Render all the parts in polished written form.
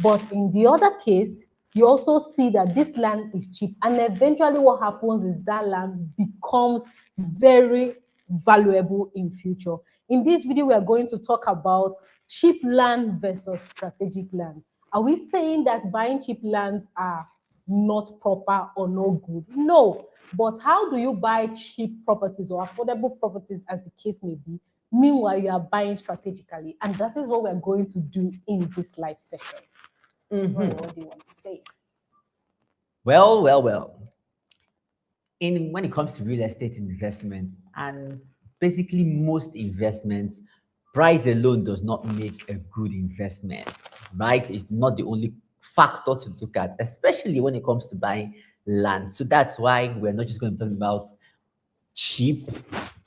But in the other case, you also see that this land is cheap, and eventually what happens is that land becomes very valuable in future. In this video, we are going to talk about cheap land versus strategic land. Are we saying that buying cheap lands are not proper or no good? No. But how do you buy cheap properties or affordable properties, as the case may be? Meanwhile, you are buying strategically. And that is what we're going to do in this live session. What do you want to say? Well. When it comes to real estate investment, and basically most investments, price alone does not make a good investment, right? It's not the only factor to look at, especially when it comes to buying land. So that's why we're not just going to talk about cheap,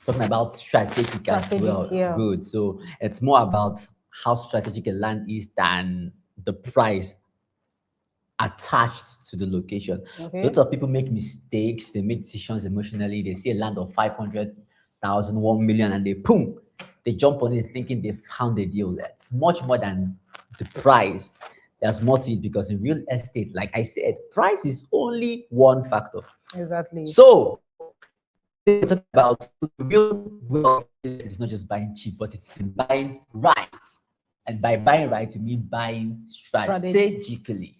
talking about strategic as well. Yeah. Good. So it's more about how strategic a land is than the price attached to the location. Okay. Lots of people make mistakes, they make decisions emotionally, they see a land of 500,000, 1 million, and they jump on it thinking they found a deal. That's much more than the price. There's more to it, because in real estate, like I said, price is only one factor. Exactly. So we're talking about real wealth. It's not just buying cheap, but it's buying right. And by buying right, you mean buying strategically.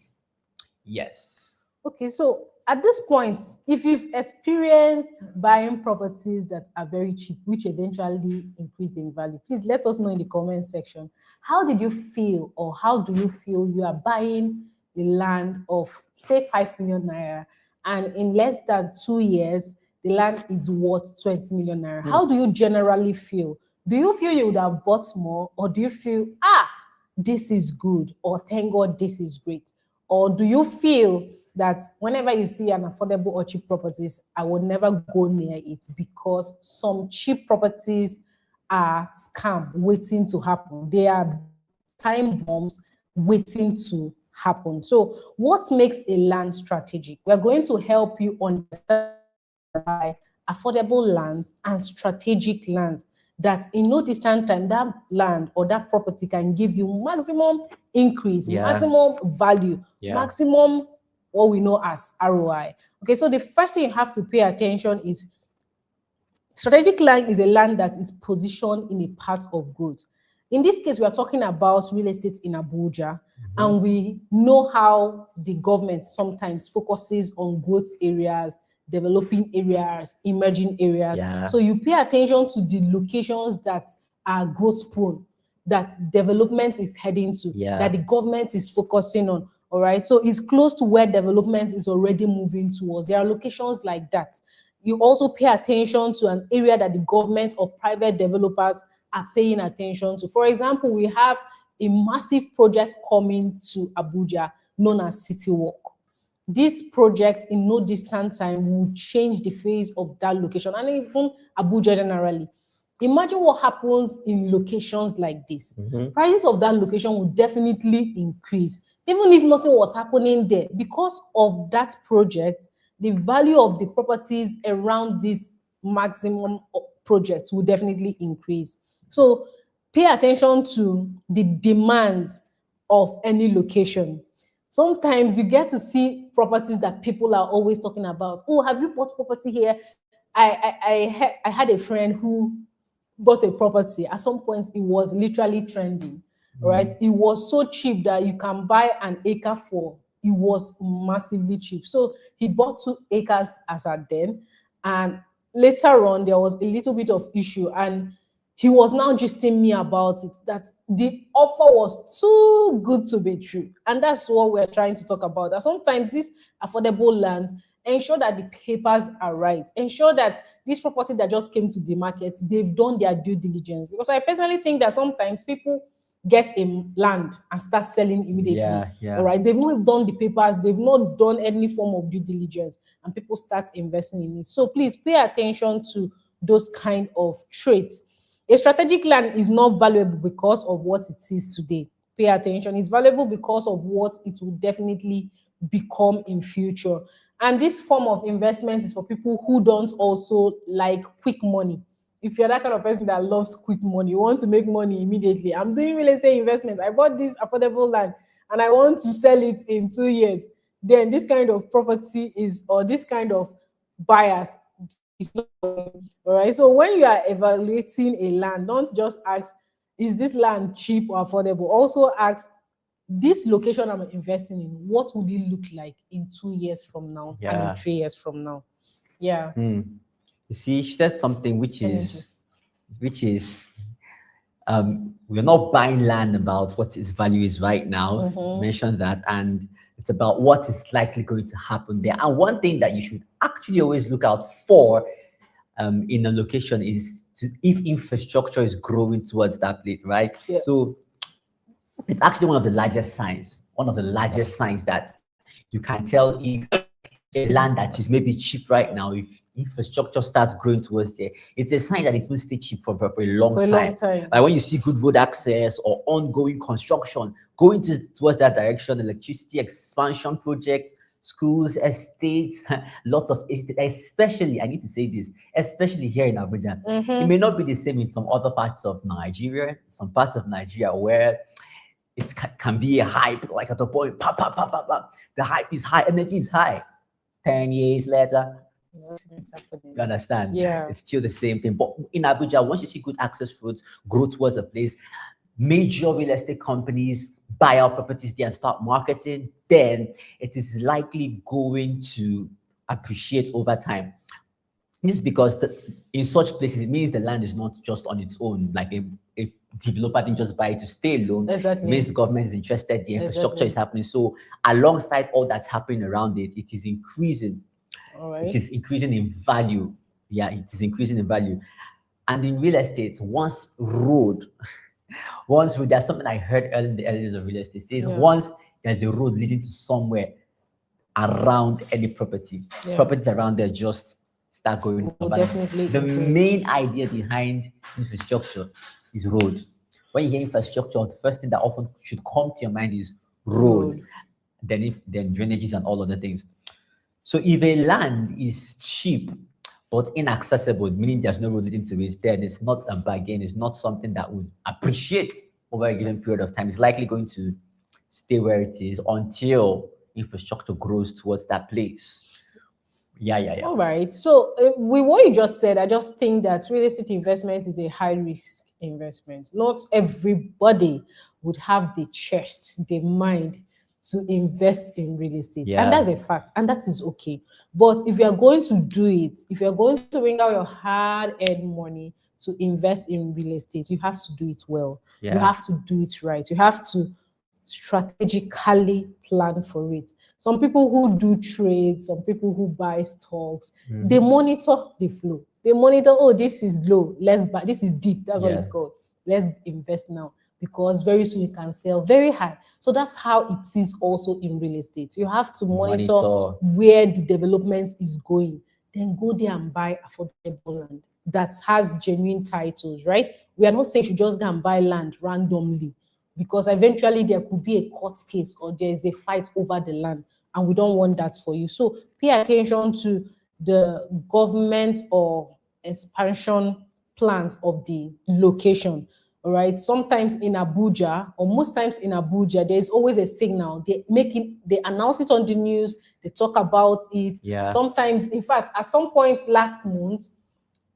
Yes. Okay, so at this point, if you've experienced buying properties that are very cheap, which eventually increased in value, please let us know in the comment section. How did you feel, or how do you feel you are buying the land of, say, 5 million naira, and in less than 2 years, the land is worth 20 million naira? How do you generally feel? Do you feel you would have bought more, or do you feel, this is good, or thank God this is great? Or do you feel that whenever you see an affordable or cheap properties, I would never go near it, because some cheap properties are scam waiting to happen? They are time bombs waiting to happen. So what makes a land strategic? We're going to help you understand by affordable lands and strategic lands, that in no distant time, that land or that property can give you maximum increase, maximum value, maximum what we know as ROI. Okay, so the first thing you have to pay attention is strategic land is a land that is positioned in a part of growth. In this case, we are talking about real estate in Abuja, and we know how the government sometimes focuses on growth areas, developing areas, emerging areas. So you pay attention to the locations that are growth prone, that development is heading to, that the government is focusing on. All right, so it's close to where development is already moving towards. There are locations like that. You also pay attention to an area that the government or private developers are paying attention to. For example, we have a massive project coming to Abuja known as City Walk. This project in no distant time will change the face of that location, and even Abuja generally. Imagine what happens in locations like this. Prices of that location will definitely increase, even if nothing was happening there. Because of that project, the value of the properties around this maximum project will definitely increase. So pay attention to the demands of any location. Sometimes you get to see properties that people are always talking about. Oh, have you bought property here? I had a friend who bought a property. At some point, it was literally trending, right? It was so cheap that you can buy an acre for. It was massively cheap. So he bought 2 acres as at then, and later on, there was a little bit of issue, and he was now gisting me about it, that the offer was too good to be true. And that's what we're trying to talk about. That sometimes these affordable lands, ensure that the papers are right. Ensure that this property that just came to the market, they've done their due diligence. Because I personally think that sometimes people get a land and start selling immediately. All right, they've not done the papers, they've not done any form of due diligence, and people start investing in it. So please pay attention to those kind of traits. A strategic land is not valuable because of what it is today. Pay attention. It's valuable because of what it will definitely become in future. And this form of investment is for people who don't also like quick money. If you're that kind of person that loves quick money, you want to make money immediately. I'm doing real estate investments. I bought this affordable land. and I want to sell it in 2 years, then this kind of property is, or this kind of buyers is not all right. So when you are evaluating a land, don't just ask, is this land cheap or affordable? Also ask, this location I'm investing in, what would it look like in 2 years from now and in Yeah. 3 years from now? Yeah. You see, she said something Energy. which is we're not buying land about what its value is right now. Mention that, and it's about what is likely going to happen there. And one thing that you should actually always look out for in a location is if infrastructure is growing towards that place, right? Yeah. So it's actually one of the largest signs that you can tell if a land that is maybe cheap right now, if infrastructure starts growing towards there, it's a sign that it will stay cheap for a long For a time. long time. Like when you see good road access or ongoing construction going towards that direction, electricity expansion projects, schools, estates, lots of estates, especially, I need to say this, especially here in Abuja. It may not be the same in some other parts of Nigeria, some parts of Nigeria where it can be a hype, like at a point, pop, pop, pop, pop, pop. The hype is high, energy is high. 10 years later, you understand? Yeah. It's still the same thing. But in Abuja, once you see good access roads grow towards a place, major real estate companies buy out properties there and start marketing, then it is likely going to appreciate over time. This is because in such places, it means the land is not just on its own, like a developer didn't just buy it to stay alone. Exactly. It means the government is interested, the infrastructure Exactly. is happening. So alongside all that's happening around it, it is increasing. All right. It is increasing in value. Yeah, it is increasing in value. And in real estate, once there's something I heard early in the early days of real estate, says once there's a road leading to somewhere around any property, properties around there just start going up. Definitely The increase. main idea behind infrastructure is road. When you hear infrastructure, the first thing that often should come to your mind is road. Then drainages and all other things. So if a land is cheap but inaccessible, meaning there's no road leading to it, then it's not a bargain. It's not something that would appreciate over a given period of time. It's likely going to stay where it is until infrastructure grows towards that place. Yeah. All right. So with what you just said, I just think that real estate investment is a high risk investment. Not everybody would have the chest, the mind to invest in real estate. And that's a fact. And that is okay. But if you're going to do it, if you're going to bring out your hard-earned money to invest in real estate, you have to do it well. You have to do it right. You have to strategically plan for it. Some people who do trades, some people who buy stocks, they monitor the flow. They monitor, oh, this is low, let's buy, this is deep, that's what it's called. Let's invest now because very soon you can sell very high. So that's how it is also in real estate. You have to monitor where the development is going. Then go there and buy affordable land that has genuine titles, right? We are not saying you just go and buy land randomly, because eventually there could be a court case or there is a fight over the land, and we don't want that for you. So pay attention to the government or expansion plans of the location. All right. Sometimes in Abuja, or most times in Abuja, there's always a signal. They announce it on the news, they talk about it. Sometimes, in fact, at some point last month,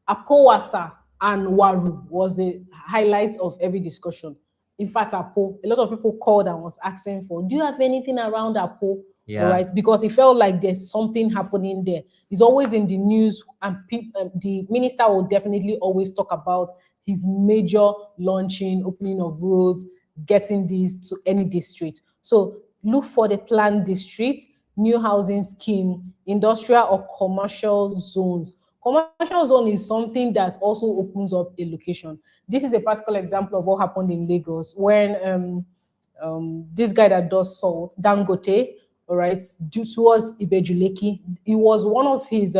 Apowasa and Waru was a highlight of every discussion. In fact, Apo, a lot of people called and was asking for, do you have anything around Apo? All right, because it felt like there's something happening there. It's always in the news, and the minister will definitely always talk about his major launching, opening of roads, getting these to any district. So look for the planned district, new housing scheme, industrial or commercial zones. Commercial zone is something that also opens up a location. This is a practical example of what happened in Lagos when this guy that does salt, Dangote, all right, due towards Ibejuleki, it was one of his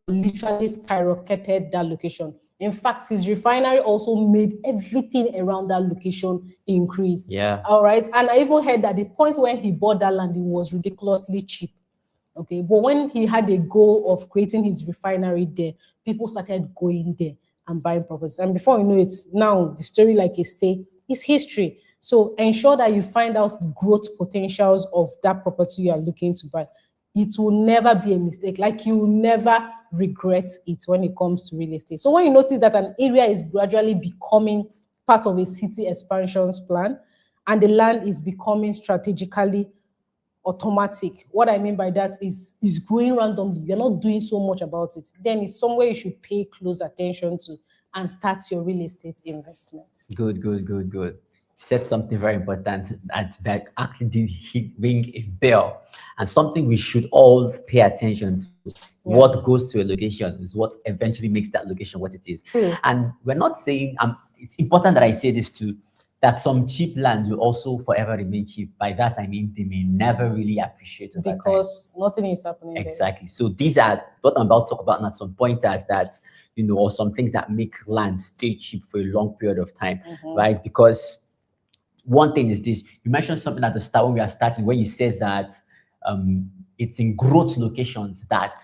literally skyrocketed that location. In fact, his refinery also made everything around that location increase. All right. And I even heard that the point where he bought that land, it was ridiculously cheap. Okay. But when he had a goal of creating his refinery there, people started going there and buying properties. And before you know it, now the story, like I say, is history. So ensure that you find out the growth potentials of that property you are looking to buy. It will never be a mistake. Like, you will never regret it when it comes to real estate. So when you notice that an area is gradually becoming part of a city expansions plan and the land is becoming strategically automatic, what I mean by that is growing randomly, you're not doing so much about it, then it's somewhere you should pay close attention to and start your real estate investment. Good, good, good, good. You said something very important that actually did ring a bell, and something we should all pay attention to. What goes to a location is what eventually makes that location what it is. True. And we're not saying, it's important that I say this too, that some cheap land will also forever remain cheap. By that I mean they may never really appreciate over time. Because nothing is happening there. Exactly. So these are what I'm about to talk about now, some pointers that, or some things that make land stay cheap for a long period of time, right? Because one thing is this: you mentioned something at the start when we are starting, when you said that it's in growth locations that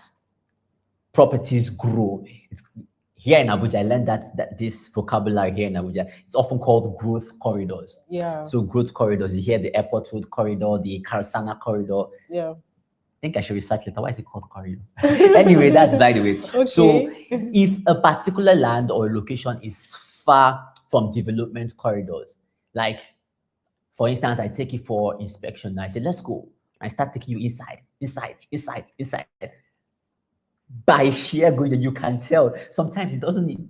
properties grow. It's here in Abuja, I learned that this vocabulary here in Abuja, it's often called growth corridors. Yeah. So growth corridors, you hear the airport road corridor, the Karsana corridor. Yeah. I think I should research later. Why is it called corridor? Anyway, that's by the way. Okay. So if a particular land or a location is far from development corridors, like, for instance, I take you for inspection, I say, let's go. I start taking you inside. By sheer going, you can tell. Sometimes it doesn't need.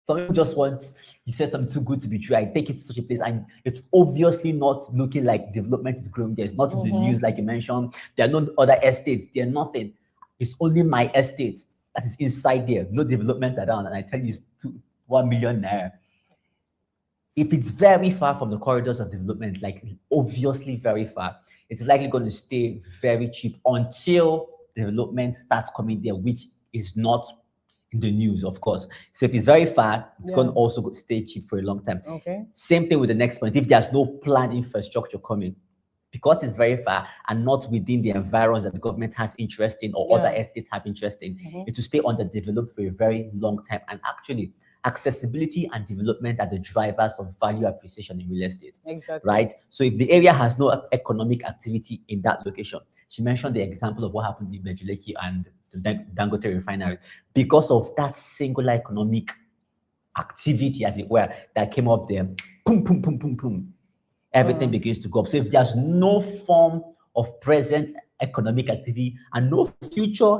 Some people just want, you said something too good to be true. I take it to such a place, and it's obviously not looking like development is growing. There's not in the news, like you mentioned. There are no other estates. There's nothing. It's only my estate that is inside there. No development around. And I tell you, it's 1 million naira. If it's very far from the corridors of development, like obviously very far, it's likely going to stay very cheap until development starts coming there, which is not in the news, of course. So if it's very far, it's going to also stay cheap for a long time. Okay. Same thing with the next point. If there's no planned infrastructure coming, because it's very far and not within the environs that the government has interest in or other estates have interest in, it will stay underdeveloped for a very long time. And actually, accessibility and development are the drivers of value appreciation in real estate. Exactly. Right? So if the area has no economic activity in that location, she mentioned the example of what happened in Mejuleki and the Dangote refinery. Because of that singular economic activity, as it were, that came up there, boom, boom, boom, boom, boom, everything begins to go up. So if there's no form of present economic activity and no future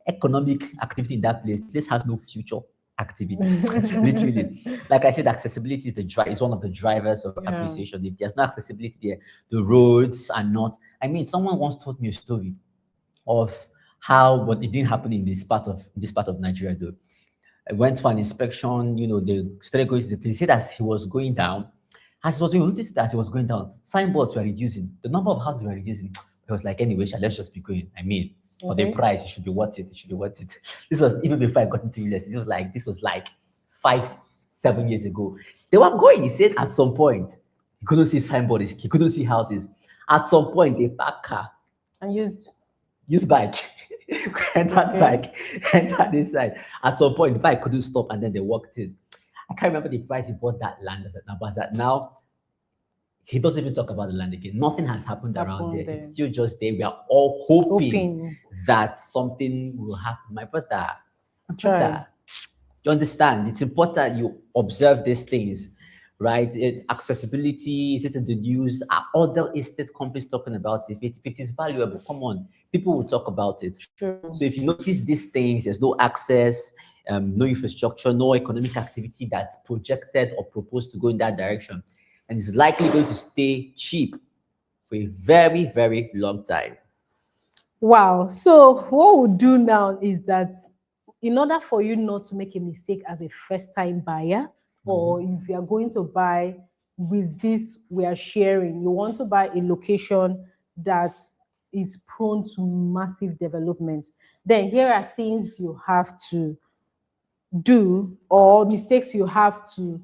economic activity in that place, this has no future activity. Literally, like I said, accessibility is one of the drivers of appreciation. If there's no accessibility there, the roads are not. I mean, someone once told me a story of how, but it didn't happen in this part of Nigeria though. I went for an inspection. They started going to the place. He said as he was going down, noticed that he was going down, signboards were reducing. The number of houses were reducing. He was like, anyway, let's just be going. I mean, for the price, it should be worth it. It should be worth it. This was even before I got into real estate. This was like 5-7 years ago. They were going. He said at some point, he couldn't see signboards. He couldn't see houses. At some point, they parked car and used bike. Entered this side. At some point, the bike couldn't stop, and then they walked in. I can't remember the price he bought that land as now, but that now he doesn't even talk about the land again. Nothing has happened around there. It's still just there. We are all hoping that something will happen. My brother, you understand? It's important you observe these things, right? Accessibility, is it in the news? Are other estate companies talking about it? If it is valuable, come on, people will talk about it. True. So if you notice these things, there's no access, no infrastructure, no economic activity that's projected or proposed to go in that direction, and it's likely going to stay cheap for a very, very long time. Wow. So what we'll do now is that in order for you not to make a mistake as a first-time buyer, or if you are going to buy with this we are sharing, you want to buy a location that is prone to massive development, then here are things you have to do or mistakes you have to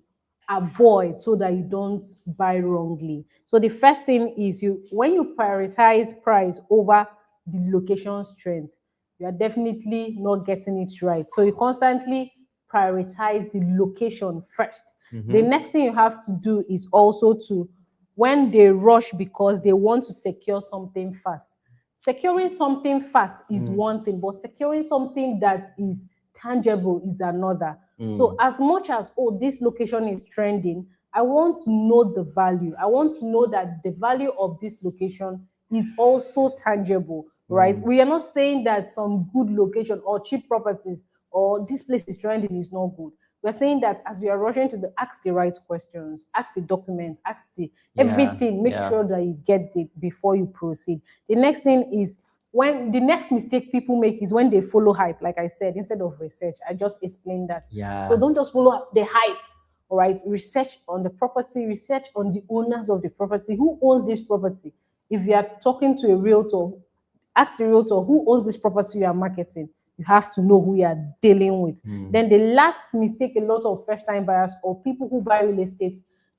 avoid so that you don't buy wrongly. So the first thing is when you prioritize price over the location strength, you are definitely not getting it right. So you constantly prioritize the location first. The next thing you have to do is also to, when they rush because they want to secure something fast. Securing something fast is one thing, but securing something that is tangible is another. So as much as, oh, this location is trending, I want to know the value. I want to know that the value of this location is also tangible, right? We are not saying that some good location or cheap properties or this place is trending is not good. We're saying that as you are rushing to ask the right questions, ask the documents, ask the everything, make sure that you get it before you proceed. The next thing is, when the next mistake people make is when they follow hype, like I said, instead of research. I just explained that. So don't just follow the hype. All right, research on the property, research on the owners of the property. Who owns this property? If you are talking to a realtor, ask the realtor who owns this property you are marketing. You have to know who you are dealing with. Then the last mistake a lot of first-time buyers or people who buy real estate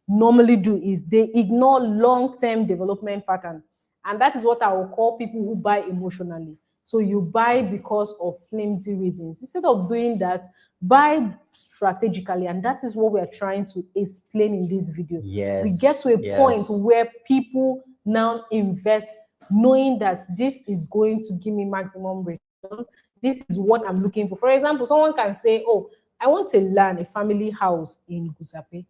normally do is they ignore long-term development pattern. And that is what I will call people who buy emotionally. So you buy because of flimsy reasons. Instead of doing that, buy strategically. And that is what we are trying to explain in this video. We get to a point where people now invest knowing that this is going to give me maximum return. This is what I'm looking for. For example, someone can say, oh, I want to learn a family house in Guzape.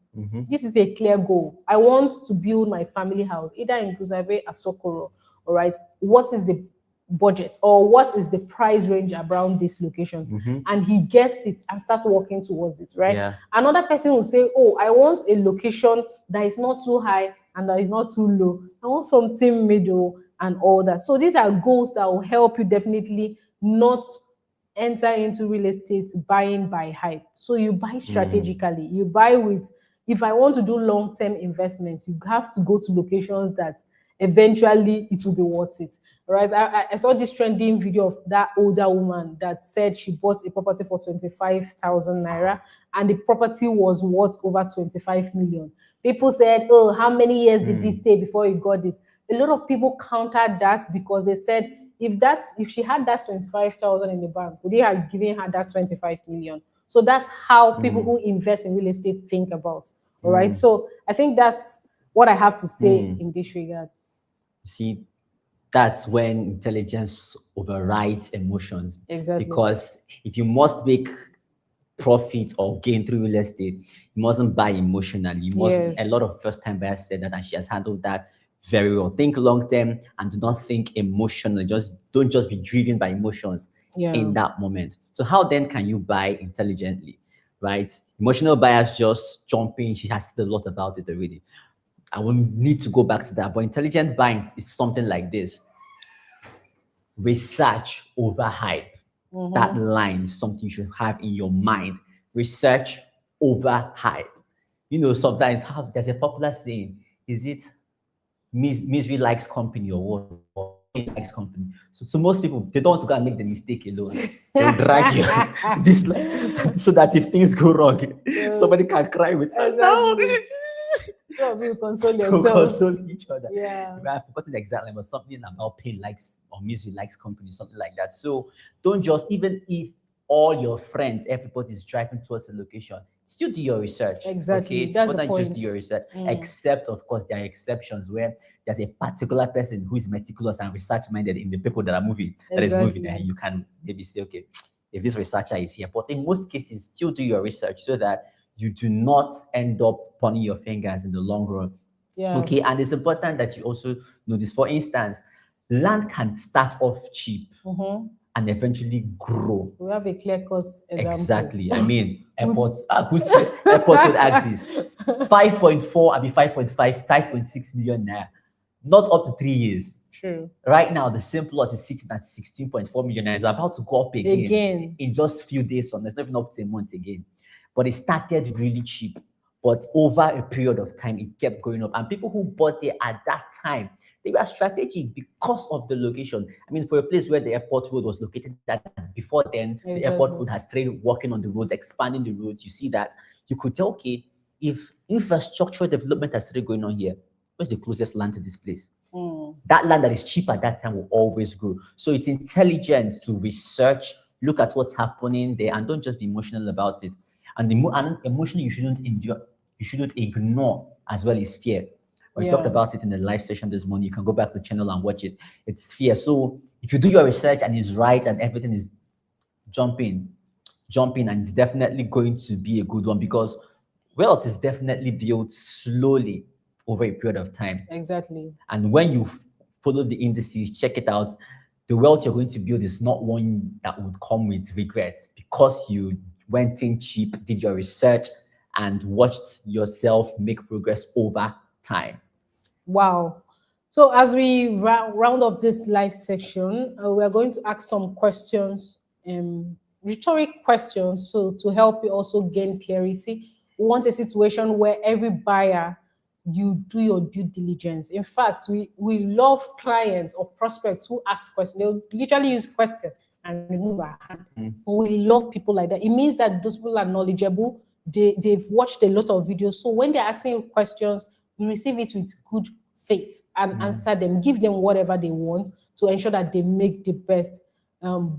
This is a clear goal. I want to build my family house either in Guzape or Sokoro. All right. What is the budget or what is the price range around these locations? And he gets it and start working towards it, right? Another person will say, oh, I want a location that is not too high and that is not too low. I want something middle and all that. So these are goals that will help you definitely not enter into real estate buying by hype. So you buy strategically. You buy with, if I want to do long-term investment, you have to go to locations that eventually it will be worth it. Right? I saw this trending video of that older woman that said she bought a property for 25,000 naira and the property was worth over 25 million. People said, oh, how many years did this stay before you got this? A lot of people countered that because they said, if she had that 25,000 in the bank, would they have given her that 25 million? So that's how people who invest in real estate think about. All right. So I think that's what I have to say in this regard. See, that's when intelligence overrides emotions. Exactly. Because if you must make profit or gain through real estate, you mustn't buy emotionally. You must. A lot of first-time buyers said that, and she has handled that very well. Think long term and do not think emotionally. Don't just be driven by emotions in that moment. So how then can you buy intelligently, right? Emotional buyers just jump in. She has said a lot about it already. I will need to go back to that. But intelligent buying is something like this: research over hype. That line is something you should have in your mind. Research over hype. You know, sometimes there's a popular saying: is it misery likes company or what? Or it likes company. So most people, they don't want to go and make the mistake alone. They'll drag you this life so that if things go wrong, somebody can cry with us. You console yourselves. Console each other. I've forgotten the exact line, but something about pain likes or misery likes company, something like that. So don't just, even if all your friends, everybody is driving towards a location, still do your research. Exactly. Okay? That's the point. Just do your research. Except, of course, there are exceptions where there's a particular person who is meticulous and research-minded in the people that are moving, that is moving, and you can maybe say, okay, if this researcher is here. But in most cases, still do your research so that you do not end up pointing your fingers in the long run. Okay, and it's important that you also know this. For instance, land can start off cheap and eventually grow. We have a clear-cut example. Exactly. I mean, airport road axis, 5.4, I mean 5.5, 5.6 million naira, not up to 3 years. True. Right now, the same plot is sitting at 16.4 million naira. It's about to go up again in just a few days from. It's not even up to a month again. But it started really cheap. But over a period of time, it kept going up. And people who bought there at that time, they were strategic because of the location. I mean, for a place where the airport road was located, that before then, the airport road has started working on the roads, expanding the roads. You see that. You could tell, okay, if infrastructural development has started going on here, where's the closest land to this place? That land that is cheap at that time will always grow. So it's intelligent to research, look at what's happening there, and don't just be emotional about it. And emotionally, you shouldn't endure you shouldn't ignore as well is fear. We talked Yeah. about it in the live session this morning. You can go back to the channel and watch it. It's fear. So if you do your research and it's right and everything is jumping, jumping, and it's definitely going to be a good one, because wealth is definitely built slowly over a period of time. Exactly. And when you follow the indices, check it out, the wealth you're going to build is not one that would come with regret, because you went in cheap, did your research, and watched yourself make progress over time. Wow. So as we round up this live section, we are going to ask some questions, rhetoric questions, so to help you also gain clarity. We want a situation where every buyer, you do your due diligence. In fact, we love clients or prospects who ask questions. They'll literally use question and remove our hand. But we love people like that. It means that those people are knowledgeable. They've watched a lot of videos. So when they're asking you questions, you receive it with good faith and answer them, give them whatever they want to ensure that they make the best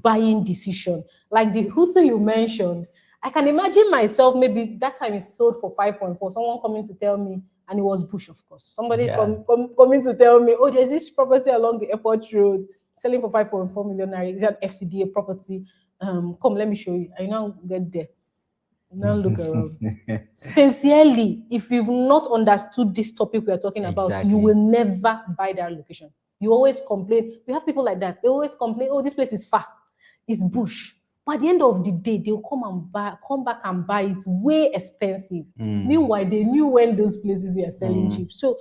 buying decision. Like the Hutu you mentioned, I can imagine myself, maybe that time it sold for 5.4, someone coming to tell me, and it was Bush, of course. Somebody Yeah. coming to tell me, oh, there's this property along the airport road selling for 5.4 million naira. Is that FCDA property? Come, let me show you. I now get there. Now look around. Sincerely, if you've not understood this topic we are talking about, Exactly. you will never buy that location. You always complain. We have people like that. They always complain, oh, this place is far. It's bush. But at the end of the day, they'll come back and buy it way expensive. Meanwhile, they knew when those places were selling cheap. So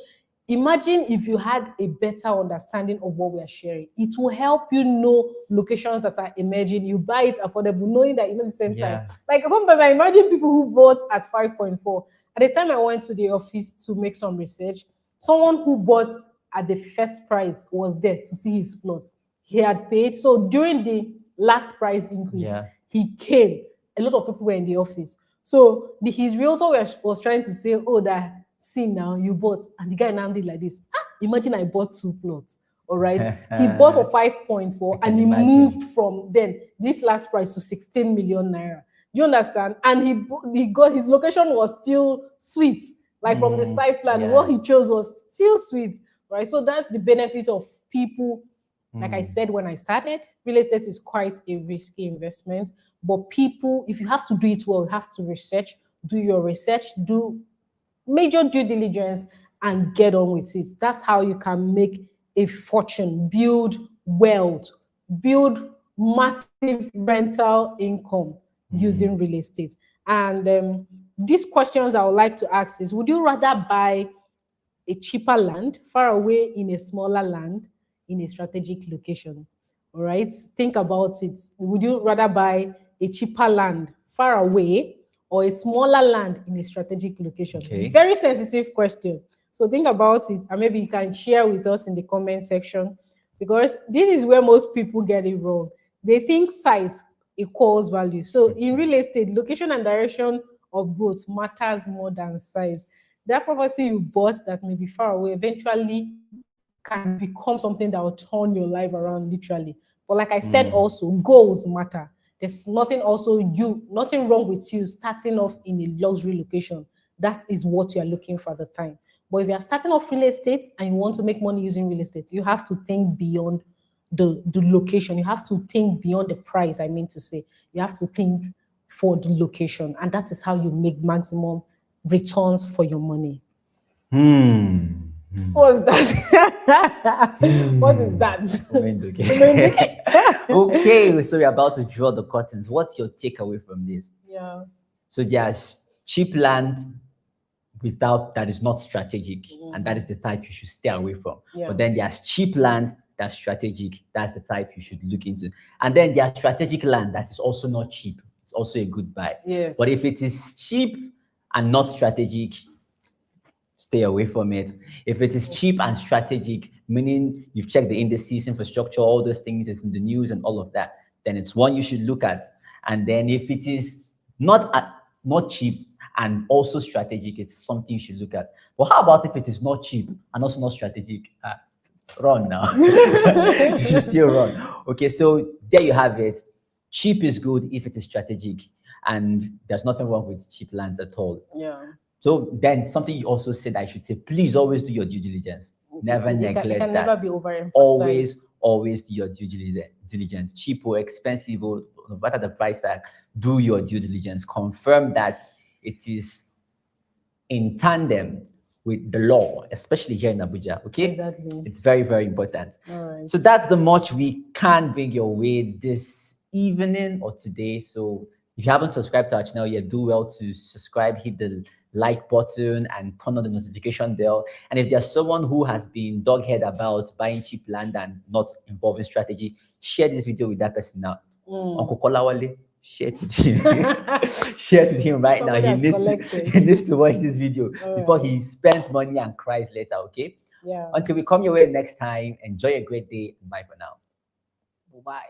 imagine if you had a better understanding of what we are sharing. It will help you know locations that are emerging. You buy it affordable, knowing that you know the same time. Like sometimes I imagine people who bought at 5.4. At the time I went to the office to make some research, someone who bought at the first price was there to see his plot. He had paid. So during the last price increase, he came. A lot of people were in the office. So his realtor was trying to say, oh, that see now you bought, and the guy now did like this. Imagine I bought 2 plots. All right. He bought for 5.4 and he moved from then this last price to 16 million naira. Do you understand? And he got his location was still sweet. Like from the site plan, what he chose was still sweet. Right. So that's the benefit of people. Like I said when I started, real estate is quite a risky investment. But people, if you have to do it well, you have to research, do your research, do major due diligence, and get on with it. That's how you can make a fortune, build wealth, build massive rental income using real estate. And these questions I would like to ask is, would you rather buy a cheaper land far away in a smaller land in a strategic location? All right, think about it. Would you rather buy a cheaper land far away or a smaller land in a strategic location? Very sensitive question. So think about it, and maybe you can share with us in the comment section, because this is where most people get it wrong. They think size equals value. So in real estate, location and direction of growth matters more than size. That property you bought that may be far away eventually can become something that will turn your life around, literally. But like I said, also goals matter. There's nothing wrong with you starting off in a luxury location. That is what you are looking for at the time. But if you are starting off real estate and you want to make money using real estate, you have to think beyond the location. You have to think beyond the price, I mean to say. You have to think for the location. And that is how you make maximum returns for your money. What's that? What is that? Okay, so we're about to draw the curtains. What's your takeaway from this? Yeah. So there's cheap land that is not strategic, and that is the type you should stay away from. But then there's cheap land that's strategic. That's the type you should look into. And then there's strategic land that is also not cheap. It's also a good buy. Yes. But if it is cheap and not strategic, stay away from it. If it is cheap and strategic, meaning you've checked the indices, infrastructure, all those things is in the news and all of that, then it's one you should look at. And then if it is not cheap and also strategic, it's something you should look at. But how about if it is not cheap and also not strategic? Run now. You should still run. Okay, so there you have it. Cheap is good if it is strategic, and there's nothing wrong with cheap lands at all. Yeah. So then something you also said, I should say, please always do your due diligence. Never It neglect can that. never be overemphasized. Always do your due diligence. Cheap or expensive, or no matter the price tag, do your due diligence. Confirm that it is in tandem with the law, especially here in Abuja. Okay, Exactly. it's very, very important. All right. So that's the much we can bring your way this evening or today. So if you haven't subscribed to our channel yet, do well to subscribe, hit the like button, and turn on the notification bell. And if there's someone who has been doghead about buying cheap land and not involving strategy, share this video with that person now. Uncle Kolawale, share it with him. Share it with him right now. Somebody has He collected. needs to watch this video before right. he spends money and cries later. Okay. Yeah. Until we come your way next time, enjoy a great day. Bye for now. Bye.